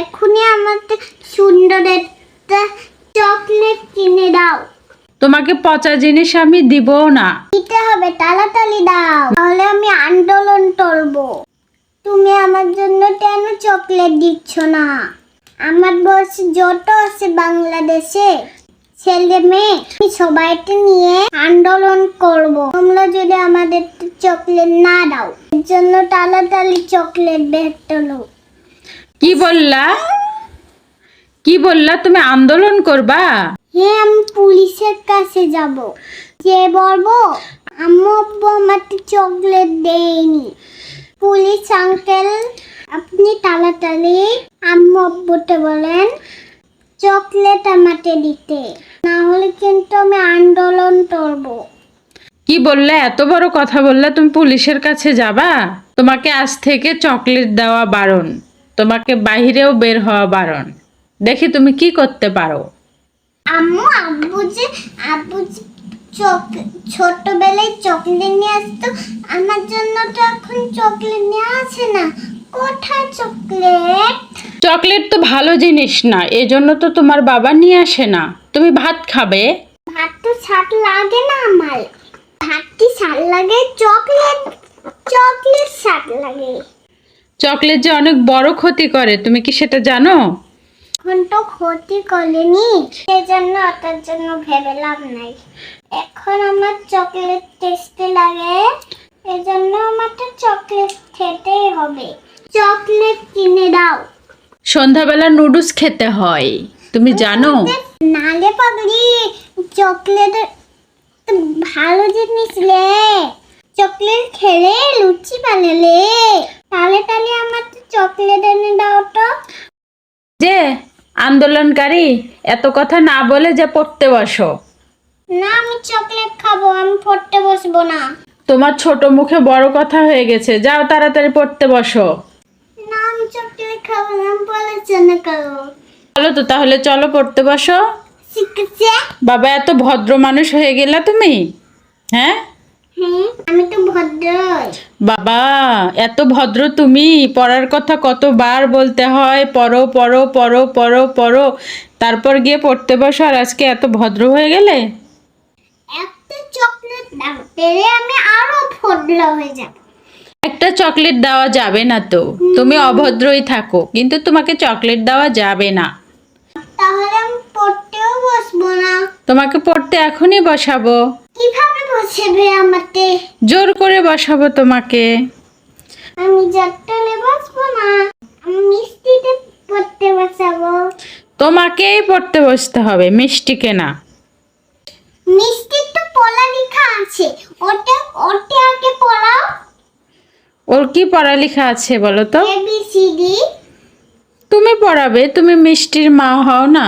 এখনই আমাকে সুন্দর একটা চকলেট কিনে দাও। তোমাকে পচা জিনিস আমি দিব না। দিতে হবে, তাড়াতাড়ি দাও, তাহলে আমি আন্দোলন করব। তুমি আমার জন্য কেন চকলেট দিচ্ছ না? আমার বয়স যত আছে বাংলাদেশে ছেলে মেয়ে, আমি সবাইকে নিয়ে আন্দোলন করব। তোমরা যদি আমাদের চকলেট না দাও, এর জন্য তাড়াতাড়ি চকলেট বের করো। কি বললা? কি বললা? তুমি আন্দোলন করবা? হ্যাঁ, আমি পুলিশের কাছে যাব, যে বলবো আম্মু আব্বু আমাকে চকলেট দেয়নি। পুলিশ আঙ্কেল, আপনি তাড়াতাড়ি আম্মু আব্বুকে বলেন চকলেট আমাকে দিতে, না হলে কিন্তু আমি আন্দোলন করব। কি বললে? এত বড় কথা বললে তুমি পুলিশের কাছে যাবা? তোমাকে আজ থেকে চকলেট দেওয়া বারণ, তোমাকে বাইরেও বের হওয়া বারণ। দেখি তুমি কি করতে পারো। আব্বু যে ছোটবেলায় চকলেট নিয়ে আসতো, আমার জন্য তো এখন চকলেট নিয়ে আসে না। কোথায় চকলেট? চকলেট তো ভালো জিনিস না, এজন্য তো তোমার বাবা নিয়ে আসে না। তুমি ভাত খাবে। ভাত তো স্বাদ লাগে না আমার। ভাতটি স্বাদ লাগে, চকলেট স্বাদ লাগে। চকলেট যে অনেক বড় ক্ষতি করে, তুমি কি সেটা জানো? এখন তো ক্ষতি করেনি, সেই জন্য ওটার জন্য ভেবে লাভ নাই। এখন আমার চকলেট টেস্টি লাগে, এজন্য আমাকে চকলেট খেতেই হবে। চকলেট কিনে দাও। সন্ধ্যাবেলা নুডলস খেতে হয়, তুমি জানো? নালে পাগলি, চকলেট ভালো জিনিস লে। চকলেট খেলে লুচি বানালে, তাহলে আমার তো চকলেট এনে দাও তো। যে আন্দোলনকারী, এত কথা না বলে যে পড়তে বসো। না, আমি চকলেট খাবো, আমি পড়তে বসবো না। তোমার ছোট মুখে বড় কথা হয়ে গেছে, যাও তাড়াতাড়ি পড়তে বসো। না, আমি চকলেট খাবো না, আমি পড়াশোনা করবো। চলো তো তাহলে, চলো পড়তে বসো। শিখেছে? বাবা, এত ভদ্র মানুষ হয়ে গেলা তুমি? হ্যাঁ হ্যাঁ, আমি তো ভদ্র। বাবা, এত ভদ্র তুমি? পড়ার কথা কতবার বলতে হয়, পড়ো পড়ো পড়ো পড়ো পড়ো, তারপর গিয়ে পড়তে বসো, আর আজকে এত ভদ্র হয়ে গেলে। একটা চকলেট দাও, পেলে আমি আরো ভদ্র হয়ে যাব। একটা চকলেট দেওয়া যাবে না তো, তুমি অভদ্রই থাকো, কিন্তু তোমাকে চকলেট দেওয়া যাবে না। তাহলে আমি পড়তেও বসবো না। তোমাকে পড়তে এখনই বসাবো। কিভাবে বসবে আমাকে? জোর করে বসাবো তোমাকে। আমি যাত্রালে বসবো না, আমি মিষ্টিতে পড়তে বসাবো। তোমাকেই পড়তে বসতে হবে, মিষ্টিকে না। মিষ্টির তো পড়া লেখা আছে, ওটা আগে পড়াও। ওর কি পড়ালেখা আছে বলো তো? ABCD। তুমি পড়াবে, তুমি মিষ্টির মা হও না।